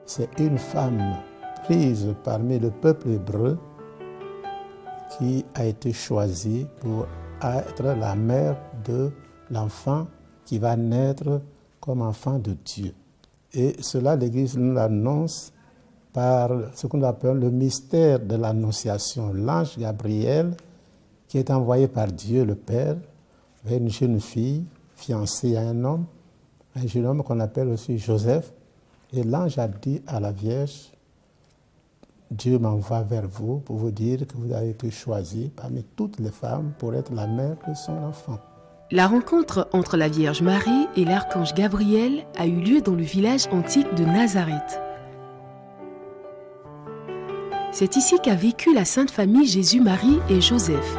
c'est une femme prise parmi le peuple hébreu qui a été choisie pour être la mère de l'enfant qui va naître comme enfant de Dieu. Et cela, l'Église nous l'annonce par ce qu'on appelle le mystère de l'Annonciation. L'ange Gabriel, qui est envoyé par Dieu le Père vers une jeune fille fiancée à un jeune homme qu'on appelle aussi Joseph. Et l'ange a dit à la Vierge, Dieu m'envoie vers vous pour vous dire que vous avez été choisie parmi toutes les femmes pour être la mère de son enfant. La rencontre entre la Vierge Marie et l'archange Gabriel a eu lieu dans le village antique de Nazareth. C'est ici qu'a vécu la Sainte Famille Jésus, Marie et Joseph.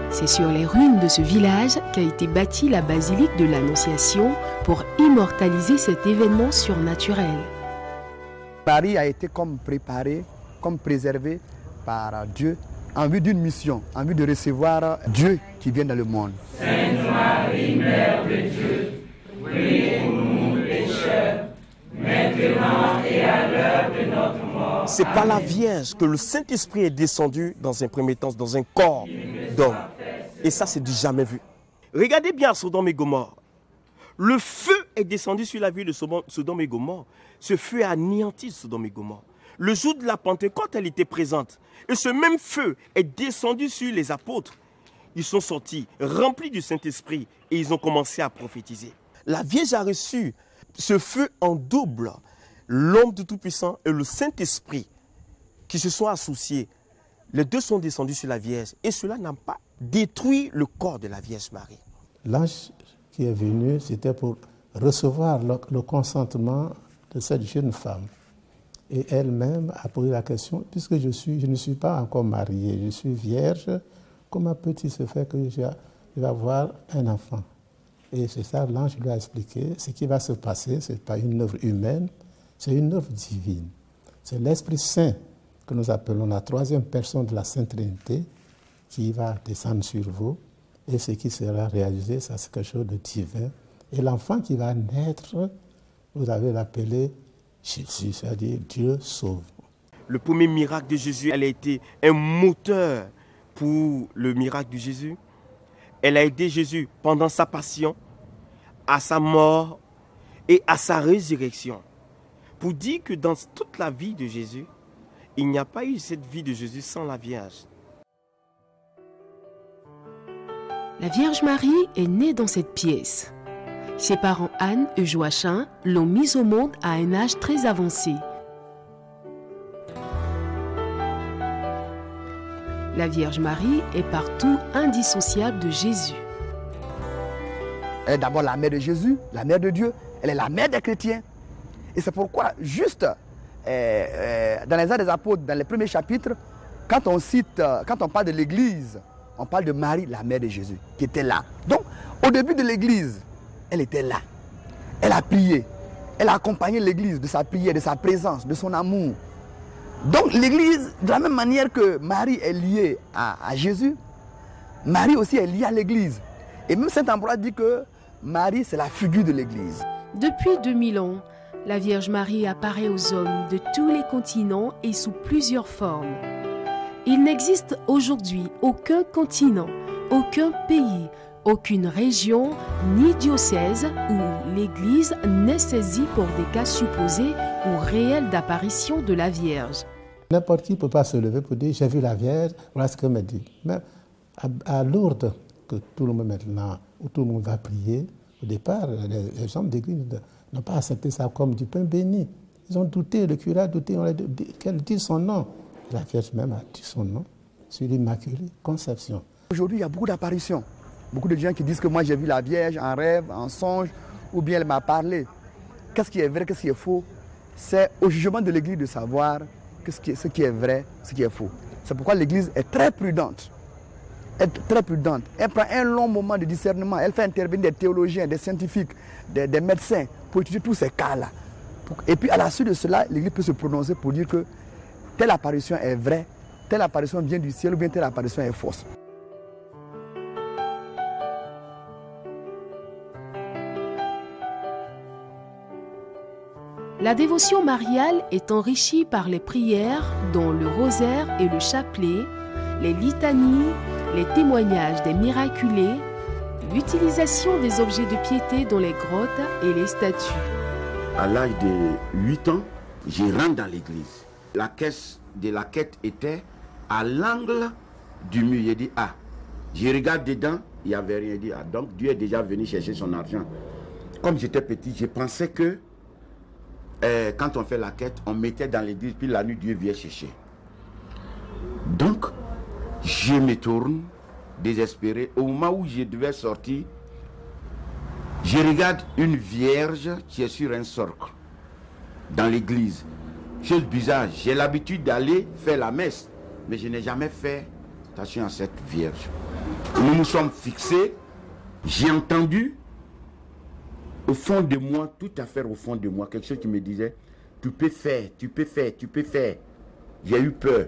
C'est sur les ruines de ce village qu'a été bâtie la basilique de l'Annonciation pour immortaliser cet événement surnaturel. Marie a été comme préparée, comme préservée par Dieu en vue d'une mission, en vue de recevoir Dieu qui vient dans le monde. Sainte Marie, Mère de Dieu, priez pour nous pécheurs, maintenant et à l'heure de notre mort. C'est par la Vierge que le Saint-Esprit est descendu dans un premier temps dans un corps d'homme. Et ça, c'est du jamais vu. Regardez bien Sodome et Gomorrhe. Le feu est descendu sur la ville de Sodome et Gomorrhe. Ce feu a anéanti Sodome et Gomorrhe. Le jour de la Pentecôte, elle était présente. Et ce même feu est descendu sur les apôtres. Ils sont sortis, remplis du Saint-Esprit, et ils ont commencé à prophétiser. La Vierge a reçu ce feu en double. L'homme du Tout-Puissant et le Saint-Esprit qui se sont associés. Les deux sont descendus sur la Vierge. Et cela n'a pas détruit le corps de la Vierge Marie. L'ange qui est venu, c'était pour recevoir le consentement de cette jeune femme. Et elle-même a posé la question, puisque je ne suis pas encore mariée, je suis vierge, comment peut-il se faire que je vais avoir un enfant? Et c'est ça, l'ange lui a expliqué, ce qui va se passer, ce n'est pas une œuvre humaine, c'est une œuvre divine. C'est l'Esprit Saint que nous appelons la troisième personne de la Sainte Trinité qui va descendre sur vous. Et ce qui sera réalisé, ça c'est quelque chose de divin. Et l'enfant qui va naître, vous avez l'appelé Jésus, c'est-à-dire Dieu sauve. Le premier miracle de Jésus, elle a été un moteur pour le miracle de Jésus. Elle a aidé Jésus pendant sa passion, à sa mort et à sa résurrection. Pour dire que dans toute la vie de Jésus, il n'y a pas eu cette vie de Jésus sans la Vierge. La Vierge Marie est née dans cette pièce. Ses parents Anne et Joachim l'ont mise au monde à un âge très avancé. La Vierge Marie est partout indissociable de Jésus. Elle est d'abord la mère de Jésus, la mère de Dieu. Elle est la mère des chrétiens. Et c'est pourquoi, juste dans les Actes des Apôtres, dans les premiers chapitres, quand on parle de l'Église, on parle de Marie, la mère de Jésus, qui était là. Donc, au début de l'Église, elle était là. Elle a prié. Elle a accompagné l'Église de sa prière, de sa présence, de son amour. Donc, l'Église, de la même manière que Marie est liée à Jésus, Marie aussi est liée à l'Église. Et même Saint Ambroise dit que Marie, c'est la figure de l'Église. Depuis 2000 ans, la Vierge Marie apparaît aux hommes de tous les continents et sous plusieurs formes. Il n'existe aujourd'hui aucun continent, aucun pays, aucune région ni diocèse où l'Église n'est saisie pour des cas supposés ou réels d'apparition de la Vierge. N'importe qui ne peut pas se lever pour dire « j'ai vu la Vierge », voilà ce qu'elle me dit. Même à Lourdes, que tout le monde maintenant, où tout le monde va prier, au départ, les gens d'Église n'ont pas accepté ça comme du pain béni. Ils ont douté, le curé a douté, qu'elle dit son nom. La Vierge même a dit son nom sur l'Immaculée Conception. Aujourd'hui, il y a beaucoup d'apparitions. Beaucoup de gens qui disent que moi j'ai vu la Vierge en rêve, en songe, ou bien elle m'a parlé. Qu'est-ce qui est vrai, qu'est-ce qui est faux? C'est au jugement de l'Église de savoir ce qui est vrai, ce qui est faux. C'est pourquoi l'Église est très prudente. Elle prend un long moment de discernement. Elle fait intervenir des théologiens, des scientifiques, des médecins pour étudier tous ces cas-là. Et puis à la suite de cela, l'Église peut se prononcer pour dire que telle apparition est vraie, telle apparition vient du ciel ou bien telle apparition est fausse. La dévotion mariale est enrichie par les prières, dont le rosaire et le chapelet, les litanies, les témoignages des miraculés, l'utilisation des objets de piété dans les grottes et les statues. À l'âge de 8 ans, je rentre dans l'église. La caisse de la quête était à l'angle du mur. J'ai dit, ah, je regarde dedans, il n'y avait rien. Dit, ah, donc Dieu est déjà venu chercher son argent. Comme j'étais petit, je pensais que quand on fait la quête, on mettait dans l'église, puis la nuit, Dieu vient chercher. Donc, je me tourne, désespéré. Au moment où je devais sortir, je regarde une vierge qui est sur un socle dans l'église. Chose bizarre, j'ai l'habitude d'aller faire la messe, mais je n'ai jamais fait attention à cette vierge. Nous nous sommes fixés, j'ai entendu au fond de moi, tout à fait au fond de moi, quelque chose qui me disait, tu peux faire, tu peux faire, tu peux faire. J'ai eu peur,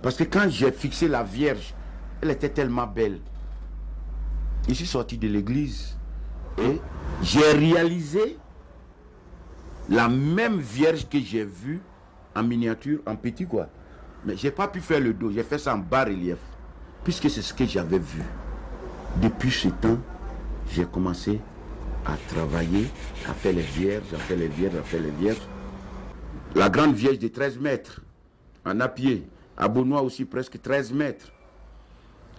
parce que quand j'ai fixé la vierge, elle était tellement belle. Je suis sorti de l'église et j'ai réalisé la même vierge que j'ai vue en miniature, en petit quoi. Mais je n'ai pas pu faire le dos, j'ai fait ça en bas-relief, puisque c'est ce que j'avais vu. Depuis ce temps, j'ai commencé à travailler, à faire les vierges, à faire les vierges, à faire les vierges. La grande vierge de 13 mètres, en appuyé. À Beaunois aussi, presque 13 mètres.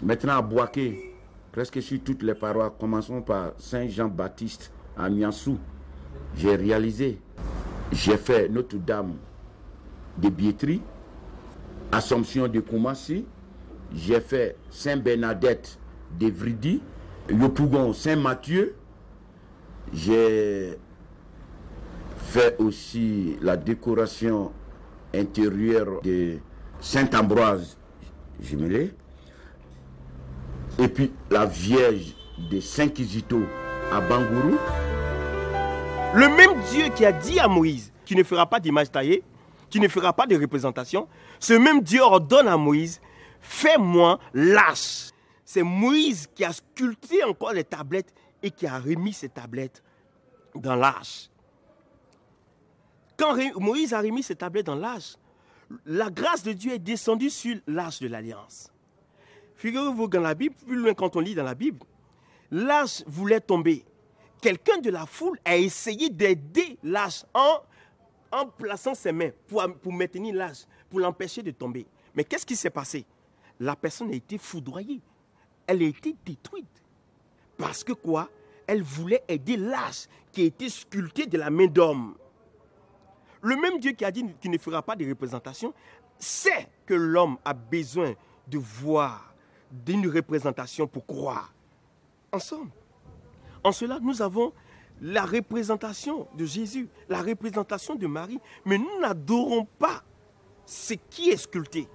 Maintenant à Boaké, presque sur toutes les parois. Commençons par Saint-Jean-Baptiste à Niansou. J'ai réalisé. J'ai fait Notre-Dame de Biétri, Assomption de Koumassi. J'ai fait Saint-Bernadette de Vridi, Yopougon, Saint-Mathieu. J'ai fait aussi la décoration intérieure de Saint-Ambroise Jumelé. Et puis la Vierge de Saint-Kizito à Bangourou. Le même Dieu qui a dit à Moïse, tu ne feras pas d'image taillée, tu ne feras pas de représentation, ce même Dieu ordonne à Moïse, fais-moi l'arche. C'est Moïse qui a sculpté encore les tablettes et qui a remis ces tablettes dans l'arche. Quand Moïse a remis ces tablettes dans l'arche, la grâce de Dieu est descendue sur l'arche de l'Alliance. Figurez-vous dans la Bible, plus loin quand on lit dans la Bible, l'arche voulait tomber. Quelqu'un de la foule a essayé d'aider l'arche en plaçant ses mains pour maintenir l'arche, pour l'empêcher de tomber. Mais qu'est-ce qui s'est passé? La personne a été foudroyée. Elle a été détruite. Parce que quoi? Elle voulait aider l'arche qui a été sculptée de la main d'homme. Le même Dieu qui a dit qu'il ne fera pas de représentation, sait que l'homme a besoin de voir d'une représentation pour croire. Ensemble. En cela, nous avons la représentation de Jésus, la représentation de Marie, mais nous n'adorons pas ce qui est sculpté.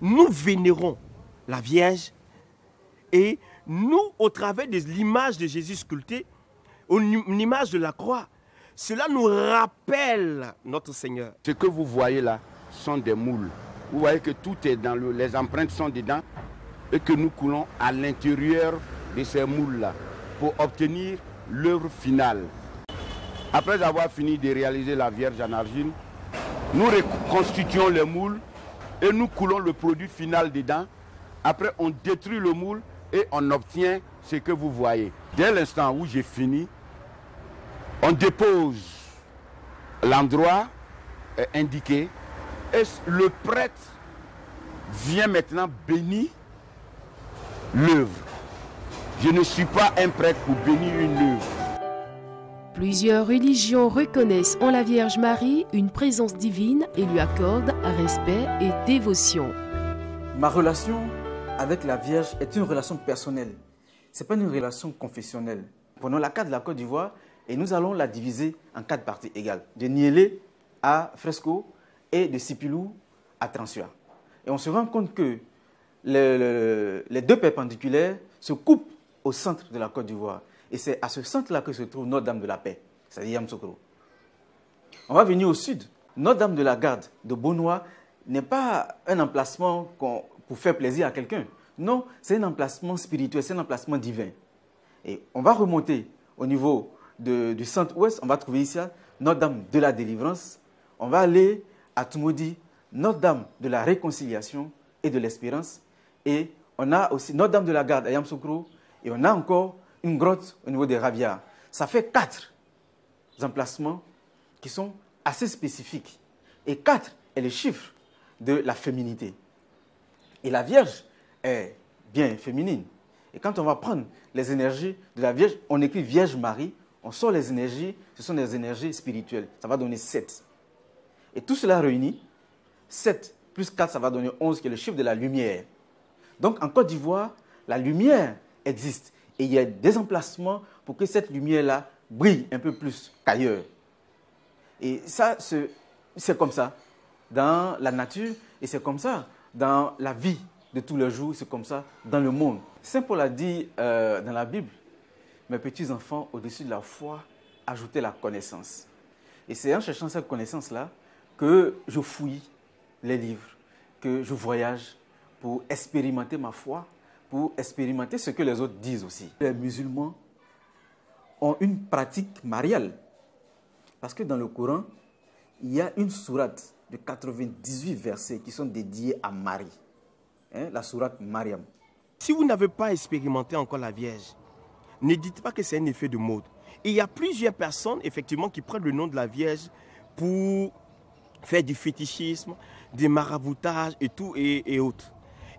Nous vénérons la Vierge et nous, au travers de l'image de Jésus sculptée, l'image de la croix, cela nous rappelle notre Seigneur. Ce que vous voyez là sont des moules. Vous voyez que tout est dans l'eau, les empreintes sont dedans et que nous coulons à l'intérieur de ces moules-là pour obtenir l'œuvre finale. Après avoir fini de réaliser la Vierge en argile, nous reconstituons les moules et nous coulons le produit final dedans. Après, on détruit le moule et on obtient ce que vous voyez. Dès l'instant où j'ai fini, on dépose l'endroit indiqué et le prêtre vient maintenant bénir l'œuvre. Je ne suis pas un prêtre pour bénir une œuvre. Plusieurs religions reconnaissent en la Vierge Marie une présence divine et lui accordent respect et dévotion. Ma relation avec la Vierge est une relation personnelle. Ce n'est pas une relation confessionnelle. Prenons la carte de la Côte d'Ivoire et nous allons la diviser en 4 parties égales. De Niélé à Fresco et de Sipilou à Transua. Et on se rend compte que les deux perpendiculaires se coupent au centre de la Côte d'Ivoire. Et c'est à ce centre-là que se trouve Notre-Dame de la Paix, c'est-à-dire Yamoussoukro. On va venir au sud. Notre-Dame de la Garde de Beaunois n'est pas un emplacement pour faire plaisir à quelqu'un. Non, c'est un emplacement spirituel, c'est un emplacement divin. Et on va remonter au niveau du centre-ouest, on va trouver ici Notre-Dame de la délivrance. On va aller à Tumodi, Notre-Dame de la réconciliation et de l'espérance. Et on a aussi Notre-Dame de la garde à Yamoussoukro. Et on a encore une grotte au niveau des Ravias. Ça fait 4 emplacements qui sont assez spécifiques. Et 4 est le chiffre de la féminité. Et la Vierge est bien féminine. Et quand on va prendre les énergies de la Vierge, on écrit Vierge Marie, on sort les énergies, ce sont des énergies spirituelles. Ça va donner 7. Et tout cela réuni, 7 plus 4, ça va donner 11, qui est le chiffre de la lumière. Donc en Côte d'Ivoire, la lumière existe. Et il y a des emplacements pour que cette lumière-là brille un peu plus qu'ailleurs. Et ça, c'est comme ça dans la nature et c'est comme ça dans la vie de tous les jours, c'est comme ça dans le monde. Saint Paul a dit dans la Bible, mes petits enfants, au-dessus de la foi, ajoutez la connaissance. Et c'est en cherchant cette connaissance-là que je fouille les livres, que je voyage pour expérimenter ma foi, pour expérimenter ce que les autres disent aussi. Les musulmans ont une pratique mariale. Parce que dans le Coran, il y a une sourate de 98 versets qui sont dédiés à Marie. La sourate Mariam. Si vous n'avez pas expérimenté encore la Vierge, ne dites pas que c'est un effet de mode. Et il y a plusieurs personnes, effectivement, qui prennent le nom de la Vierge pour faire du fétichisme, des maraboutages et tout et autres.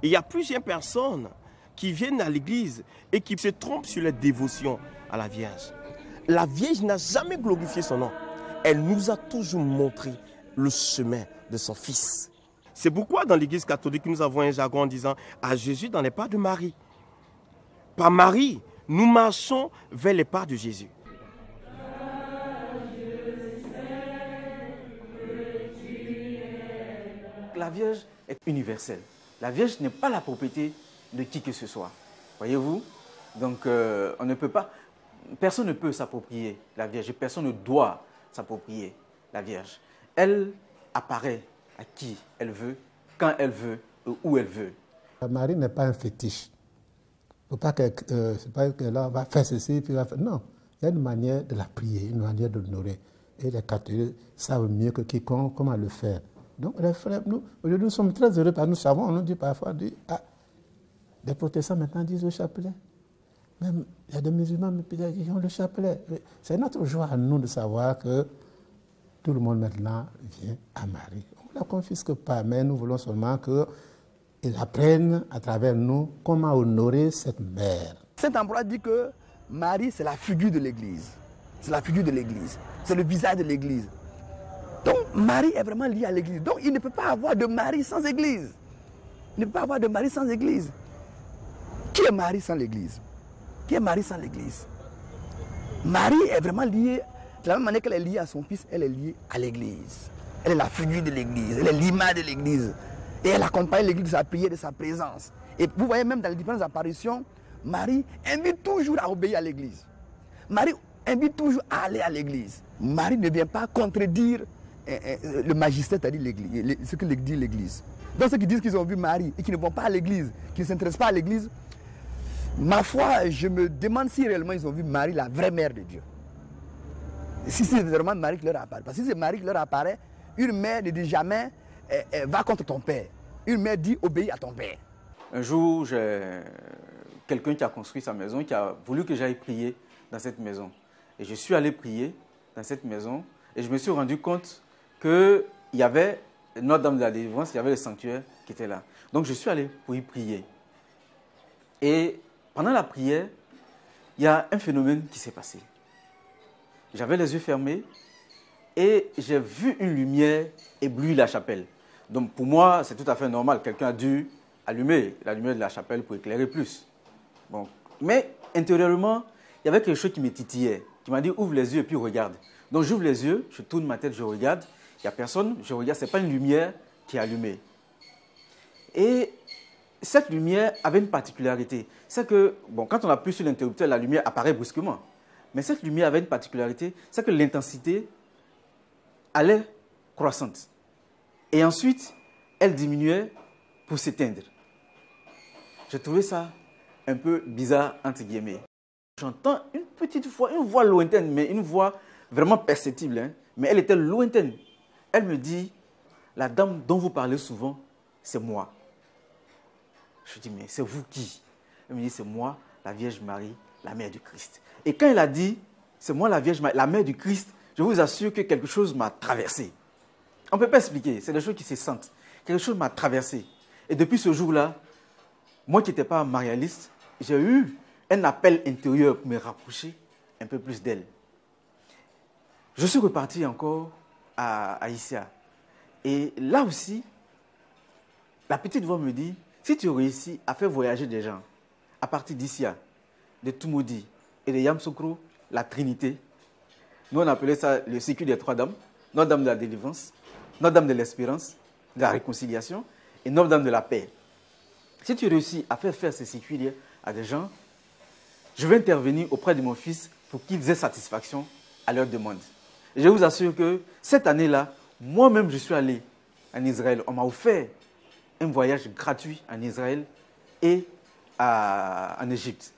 Et il y a plusieurs personnes qui viennent à l'église et qui se trompent sur la dévotion à la Vierge. La Vierge n'a jamais glorifié son nom. Elle nous a toujours montré le chemin de son Fils. C'est pourquoi dans l'église catholique, nous avons un jargon en disant « à Jésus dans les pas de Marie ». Par Marie, nous marchons vers les pas de Jésus. La Vierge est universelle. La Vierge n'est pas la propriété de qui que ce soit. Voyez-vous? Donc, on ne peut pas, personne ne peut s'approprier la Vierge. Personne ne doit s'approprier la Vierge. Elle apparaît à qui elle veut, quand elle veut, où elle veut. La Marie n'est pas un fétiche. Il ne faut pas qu'elle va faire ceci, puis va faire... Non, il y a une manière de la prier, une manière de l'honorer. Et les catholiques savent mieux que quiconque comment le faire. Donc les frères, nous, aujourd'hui, nous sommes très heureux parce que nous savons, on nous dit parfois, des protestants maintenant disent le chapelet. Même, il y a des musulmans qui ont le chapelet. C'est notre joie à nous de savoir que tout le monde maintenant vient à Marie. On ne la confisque pas, mais nous voulons seulement qu'ils apprennent à travers nous comment honorer cette mère. Saint Ambroise dit que Marie, c'est la figure de l'Église. C'est la figure de l'Église. C'est le visage de l'Église. Donc Marie est vraiment liée à l'Église. Donc il ne peut pas avoir de Marie sans Église. Il ne peut pas avoir de Marie sans Église. Qui est Marie sans l'Église? Qui est Marie sans l'Église? Marie est vraiment liée, de la même manière qu'elle est liée à son Fils, elle est liée à l'Église. Elle est la figure de l'Église, elle est l'image de l'Église. Et elle accompagne l'Église de sa prière, de sa présence. Et vous voyez même dans les différentes apparitions, Marie invite toujours à obéir à l'Église. Marie invite toujours à aller à l'Église. Marie ne vient pas contredire le magistère, c'est-à-dire ce que dit l'Église. Donc ceux qui disent qu'ils ont vu Marie et qui ne vont pas à l'Église, qui ne s'intéressent pas à l'Église, ma foi, je me demande si réellement ils ont vu Marie, la vraie mère de Dieu. Si c'est vraiment Marie qui leur apparaît. Parce que si c'est Marie qui leur apparaît, une mère ne dit jamais va contre ton père. Une mère dit obéis à ton père. Un jour, j'ai quelqu'un qui a construit sa maison, qui a voulu que j'aille prier dans cette maison. Et je suis allé prier dans cette maison et je me suis rendu compte qu'il y avait Notre-Dame de la Délivrance, il y avait le sanctuaire qui était là. Donc je suis allé pour y prier. Et pendant la prière, il y a un phénomène qui s'est passé. J'avais les yeux fermés et j'ai vu une lumière éblouir la chapelle. Donc pour moi, c'est tout à fait normal. Quelqu'un a dû allumer la lumière de la chapelle pour éclairer plus. Bon. Mais intérieurement, il y avait quelque chose qui me titillait, qui m'a dit ouvre les yeux et puis regarde. Donc j'ouvre les yeux, je tourne ma tête, je regarde. Il n'y a personne, je regarde, ce n'est pas une lumière qui est allumée. Et cette lumière avait une particularité. C'est que, bon, quand on appuie sur l'interrupteur, la lumière apparaît brusquement. Mais cette lumière avait une particularité, c'est que l'intensité allait croissante. Et ensuite, elle diminuait pour s'éteindre. J'ai trouvé ça un peu bizarre, entre guillemets. J'entends une petite voix, une voix lointaine, mais une voix vraiment perceptible, mais elle était lointaine. Elle me dit, la dame dont vous parlez souvent, c'est moi. Je dis, mais c'est vous qui? Elle me dit, c'est moi, la Vierge Marie, la mère du Christ. Et quand elle a dit, c'est moi la Vierge Marie, la mère du Christ, je vous assure que quelque chose m'a traversé. On ne peut pas expliquer, c'est des choses qui se sentent. Quelque chose m'a traversé. Et depuis ce jour-là, moi qui n'étais pas marialiste, j'ai eu un appel intérieur pour me rapprocher un peu plus d'elle. Je suis reparti encore à Issia. Et là aussi, la petite voix me dit, si tu réussis à faire voyager des gens à partir d'Issia, de Tumodi et de Yamsoukro, la Trinité, nous on appelait ça le circuit des trois dames, Notre-Dame de la délivrance, Notre-Dame de l'espérance, de la réconciliation et Notre-Dame de la paix. Si tu réussis à faire ces circuits à des gens, je vais intervenir auprès de mon fils pour qu'ils aient satisfaction à leurs demandes. Et je vous assure que cette année-là, moi-même je suis allé en Israël. On m'a offert un voyage gratuit en Israël et en Égypte.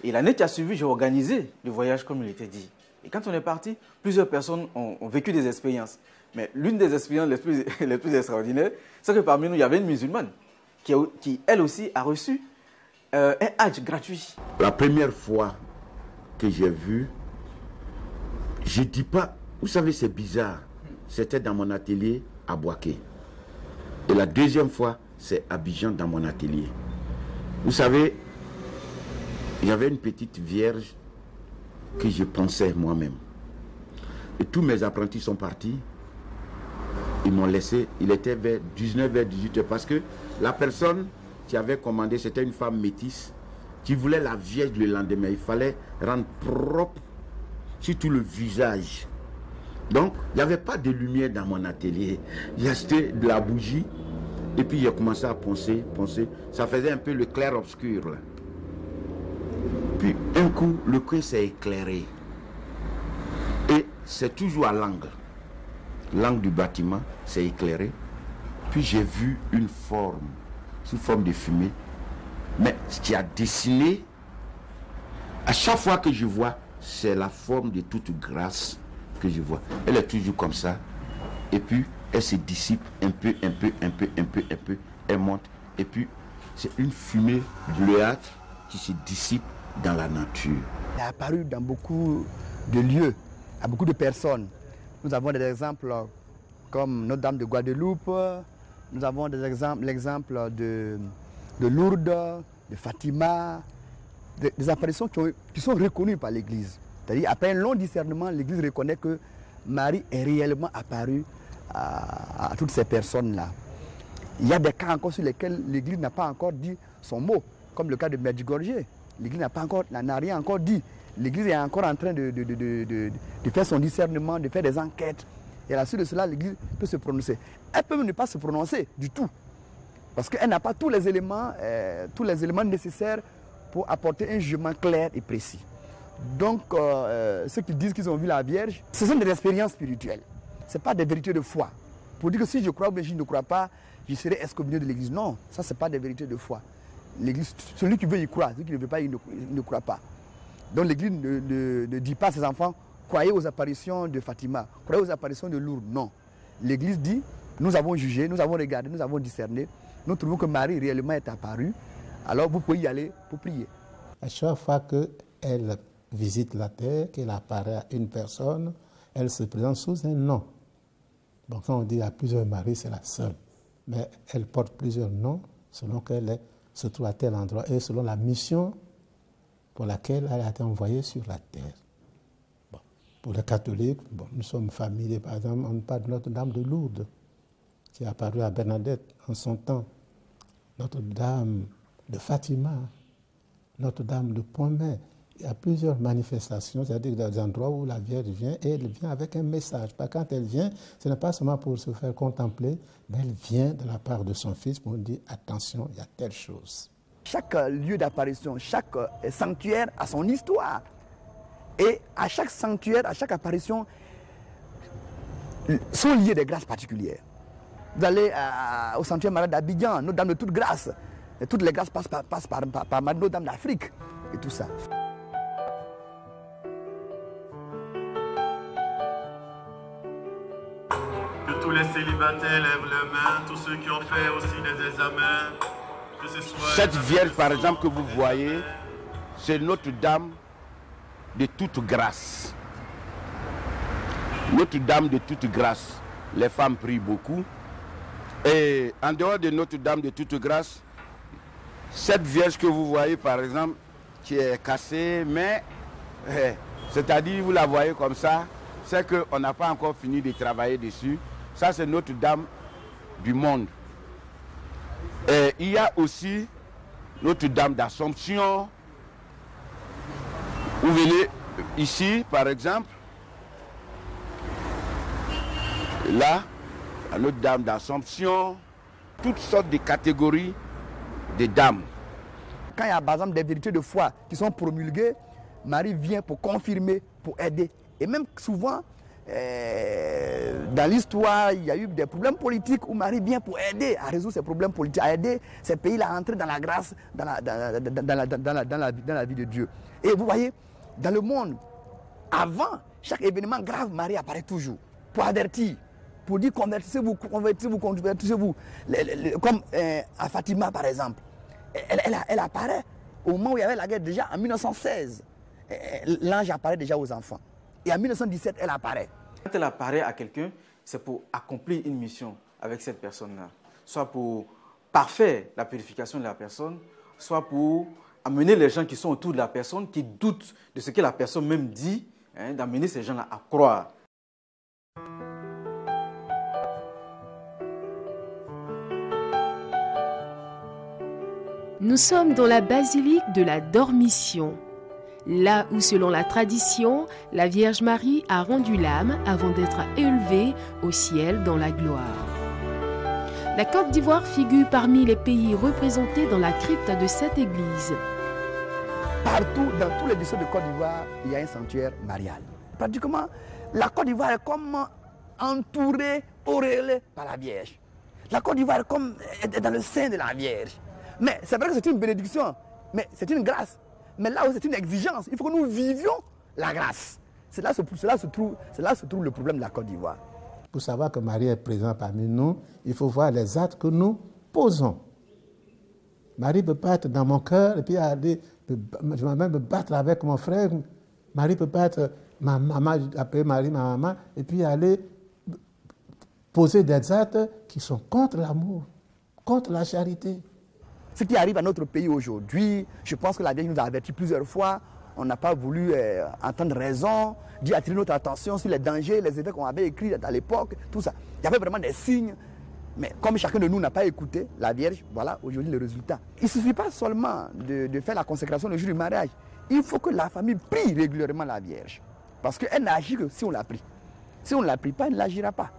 Et l'année qui a suivi, j'ai organisé le voyage comme il était dit. Et quand on est parti, plusieurs personnes ont vécu des expériences. Mais l'une des expériences les plus extraordinaires, c'est que parmi nous, il y avait une musulmane qui elle aussi, a reçu un hajj gratuit. La première fois que j'ai vu, je ne dis pas, vous savez, c'est bizarre. C'était dans mon atelier à Boaké. Et la deuxième fois, c'est à Abidjan dans mon atelier. Vous savez, il y avait une petite vierge que je pensais moi-même. Et tous mes apprentis sont partis. Ils m'ont laissé, il était vers 19h, 18h, parce que la personne qui avait commandé, c'était une femme métisse qui voulait la vierge le lendemain. Il fallait rendre propre surtout le visage. Donc, il n'y avait pas de lumière dans mon atelier. J'ai acheté de la bougie et puis j'ai commencé à poncer. Ça faisait un peu le clair-obscur. Puis, un coup, le coin s'est éclairé. Et c'est toujours à l'angle. L'angle du bâtiment s'est éclairé. Puis j'ai vu une forme, sous forme de fumée. Mais ce qui a dessiné, à chaque fois que je vois, c'est la forme de toute grâce que je vois. Elle est toujours comme ça. Et puis, elle se dissipe un peu. Elle monte. Et puis, c'est une fumée bleuâtre qui se dissipe dans la nature. Elle est apparue dans beaucoup de lieux, à beaucoup de personnes. Nous avons des exemples comme Notre-Dame de Guadeloupe, nous avons l'exemple de Lourdes, de Fatima, des apparitions qui sont reconnues par l'Église. C'est-à-dire, après un long discernement, l'Église reconnaît que Marie est réellement apparue à toutes ces personnes-là. Il y a des cas encore sur lesquels l'Église n'a pas encore dit son mot, comme le cas de Medjugorje. L'Église n'a rien encore dit. L'Église est encore en train de faire son discernement, de faire des enquêtes. Et à la suite de cela, l'Église peut se prononcer. Elle peut ne pas se prononcer du tout. Parce qu'elle n'a pas tous les éléments nécessaires pour apporter un jugement clair et précis. Donc, ceux qui disent qu'ils ont vu la Vierge, ce sont des expériences spirituelles. Ce n'est pas des vérités de foi. Pour dire que si je crois ou bien je ne crois pas, je serai excommunié de l'Église. Non, ça, ce n'est pas des vérités de foi. L'Église, celui qui veut y croire, celui qui ne veut pas, il ne croit pas. Donc l'Église ne dit pas à ses enfants, croyez aux apparitions de Fatima, croyez aux apparitions de Lourdes. Non. L'Église dit, nous avons jugé, nous avons regardé, nous avons discerné, nous trouvons que Marie réellement est apparue, alors vous pouvez y aller pour prier. À chaque fois qu'elle visite la terre, qu'elle apparaît à une personne, elle se présente sous un nom. Donc quand on dit à plusieurs Marie, c'est la seule. Mais elle porte plusieurs noms selon qu'elle se trouve à tel endroit et selon la mission pour laquelle elle a été envoyée sur la terre. Bon. Pour les catholiques, nous sommes familiers, par exemple, on parle de Notre-Dame de Lourdes, qui est apparue à Bernadette en son temps, Notre-Dame de Fatima, Notre-Dame de Pontmer. Il y a plusieurs manifestations, c'est-à-dire des endroits où la Vierge vient et elle vient avec un message. Quand elle vient, ce n'est pas seulement pour se faire contempler, mais elle vient de la part de son Fils pour dire attention, il y a telle chose. Chaque lieu d'apparition, chaque sanctuaire a son histoire. Et à chaque sanctuaire, à chaque apparition, sont liées des grâces particulières. Vous allez au sanctuaire Marie d'Abidjan, Notre-Dame de toute grâce. Et toutes les grâces passent par Notre-Dame d'Afrique et tout ça. célibataires lèvent les mains, tous ceux qui ont fait aussi des examens. Que ce soit Cette Vierge, par exemple, que vous voyez, c'est Notre-Dame de toute grâce. Notre-Dame de toute grâce. Les femmes prient beaucoup. Et en dehors de Notre-Dame de toute grâce, cette Vierge que vous voyez, par exemple, qui est cassée, mais c'est-à-dire vous la voyez comme ça, c'est qu'on n'a pas encore fini de travailler dessus. Ça, c'est Notre-Dame du monde. Et il y a aussi Notre-Dame d'Assomption. Vous venez ici, par exemple, là, à Notre-Dame d'Assomption, toutes sortes de catégories de dames. Quand il y a par exemple des vérités de foi qui sont promulguées, Marie vient pour confirmer, pour aider. Et même souvent, dans l'histoire, il y a eu des problèmes politiques où Marie vient pour aider à résoudre ces problèmes politiques, à aider ces pays-là à entrer dans la grâce, dans la vie de Dieu. Et vous voyez, dans le monde, avant chaque événement grave, Marie apparaît toujours pour avertir, pour dire convertissez-vous, convertissez-vous, convertissez-vous. Comme à Fatima, par exemple. Elle apparaît au moment où il y avait la guerre, déjà en 1916. L'ange apparaît déjà aux enfants. Et en 1917, elle apparaît. Quand elle apparaît à quelqu'un, c'est pour accomplir une mission avec cette personne-là. Soit pour parfaire la purification de la personne, soit pour amener les gens qui sont autour de la personne, qui doutent de ce que la personne même dit, d'amener ces gens-là à croire. Nous sommes dans la basilique de la Dormition, là où, selon la tradition, la Vierge Marie a rendu l'âme avant d'être élevée au ciel dans la gloire. La Côte d'Ivoire figure parmi les pays représentés dans la crypte de cette église. Partout, dans tous les districts de Côte d'Ivoire, il y a un sanctuaire marial. Pratiquement, la Côte d'Ivoire est comme entourée, auréolée par la Vierge. La Côte d'Ivoire est dans le sein de la Vierge. Mais c'est vrai que c'est une bénédiction, mais c'est une grâce. Mais là où c'est une exigence, il faut que nous vivions la grâce. C'est là se trouve le problème de la Côte d'Ivoire. Pour savoir que Marie est présente parmi nous, il faut voir les actes que nous posons. Marie ne peut pas être dans mon cœur et puis aller, je vais même me battre avec mon frère. Marie ne peut pas être ma maman, appeler Marie ma maman, et puis aller poser des actes qui sont contre l'amour, contre la charité. Ce qui arrive à notre pays aujourd'hui, je pense que la Vierge nous a avertis plusieurs fois. On n'a pas voulu entendre raison, d'y attirer notre attention sur les dangers, les effets qu'on avait écrits à l'époque, tout ça. Il y avait vraiment des signes. Mais comme chacun de nous n'a pas écouté la Vierge, voilà aujourd'hui le résultat. Il ne suffit pas seulement de faire la consécration le jour du mariage. Il faut que la famille prie régulièrement la Vierge. Parce qu'elle n'agit que si on la prie. Si on ne la prie pas, elle n'agira pas.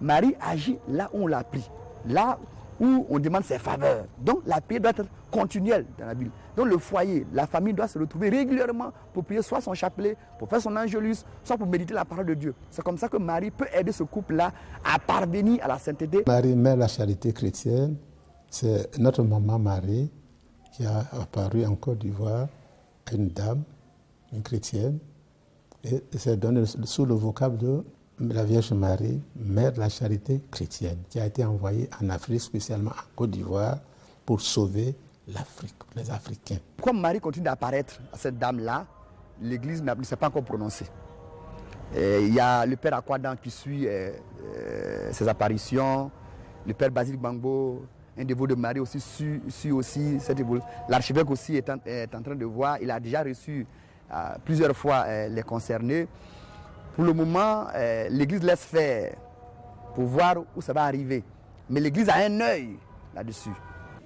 Marie agit là où on la prie. Là où on demande ses faveurs. Donc la prière doit être continuelle dans la Bible. Donc le foyer, la famille doit se retrouver régulièrement pour prier soit son chapelet, pour faire son angélus, soit pour méditer la parole de Dieu. C'est comme ça que Marie peut aider ce couple-là à parvenir à la sainteté. Marie, mère de la charité chrétienne, c'est notre maman Marie qui a apparu en Côte d'Ivoire à une dame, une chrétienne, et c'est donné sous le vocable de la Vierge Marie, mère de la charité chrétienne, qui a été envoyée en Afrique, spécialement en Côte d'Ivoire, pour sauver l'Afrique, les Africains. Comme Marie continue d'apparaître à cette dame-là, l'Église ne s'est pas encore prononcée. Il y a le père Akwadan qui suit ses apparitions, le père Basile Bangbo, un dévot de Marie aussi, suit aussi cette évolution. L'archevêque aussi est en train de voir, il a déjà reçu plusieurs fois les concernés. Pour le moment, l'Église laisse faire pour voir où ça va arriver. Mais l'Église a un œil là-dessus.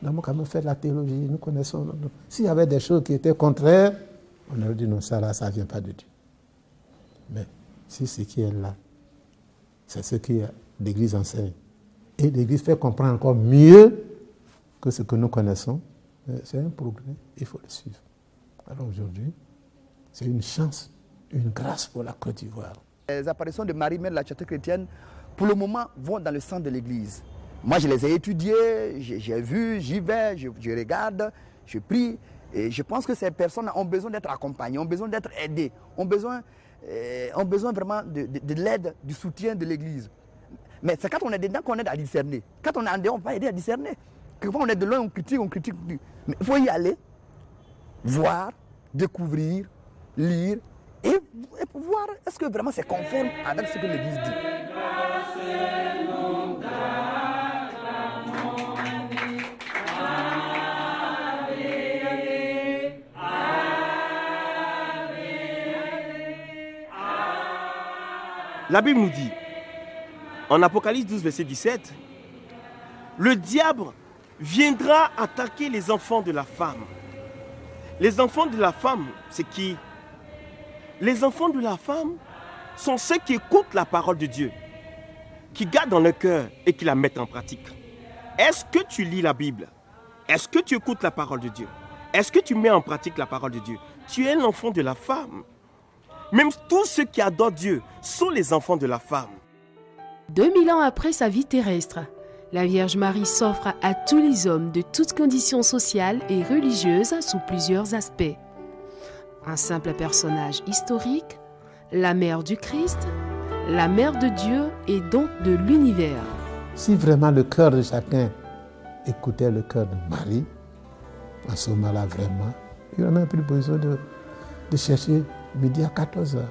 Nous avons quand même fait la théologie, nous connaissons. S'il y avait des choses qui étaient contraires, on aurait dit non, ça là, ça ne vient pas de Dieu. Mais si ce qui est là, c'est ce que l'Église enseigne. Et l'Église fait comprendre encore mieux que ce que nous connaissons. C'est un progrès, il faut le suivre. Alors aujourd'hui, c'est une chance, une grâce pour la Côte d'Ivoire. Les apparitions de Marie, mère de la charité chrétienne, pour le moment, vont dans le sang de l'Église. Moi, je les ai étudiées, j'ai vu, j'y vais, je regarde, je prie. Et je pense que ces personnes ont besoin d'être accompagnées, ont besoin d'être aidées, ont besoin vraiment de l'aide, du soutien de l'Église. Mais c'est quand on est dedans qu'on aide à discerner. Quand on est en dehors, on ne peut pas aider à discerner. Quand on est de loin, on critique. Mais il faut y aller, voir, découvrir, lire et voir est-ce que vraiment c'est conforme avec ce que l'Église dit. La Bible nous dit, en Apocalypse 12, verset 17, le diable viendra attaquer les enfants de la femme. Les enfants de la femme, c'est qui? Les enfants de la femme sont ceux qui écoutent la parole de Dieu, qui gardent dans leur cœur et qui la mettent en pratique. Est-ce que tu lis la Bible? Est-ce que tu écoutes la parole de Dieu? Est-ce que tu mets en pratique la parole de Dieu? Tu es l'enfant de la femme. Même tous ceux qui adorent Dieu sont les enfants de la femme. 2000 ans après sa vie terrestre, la Vierge Marie s'offre à tous les hommes de toutes conditions sociales et religieuses sous plusieurs aspects. Un simple personnage historique, la mère du Christ, la mère de Dieu et donc de l'univers. Si vraiment le cœur de chacun écoutait le cœur de Marie, à ce moment-là vraiment, il n'y aurait même plus besoin de chercher midi à 14h.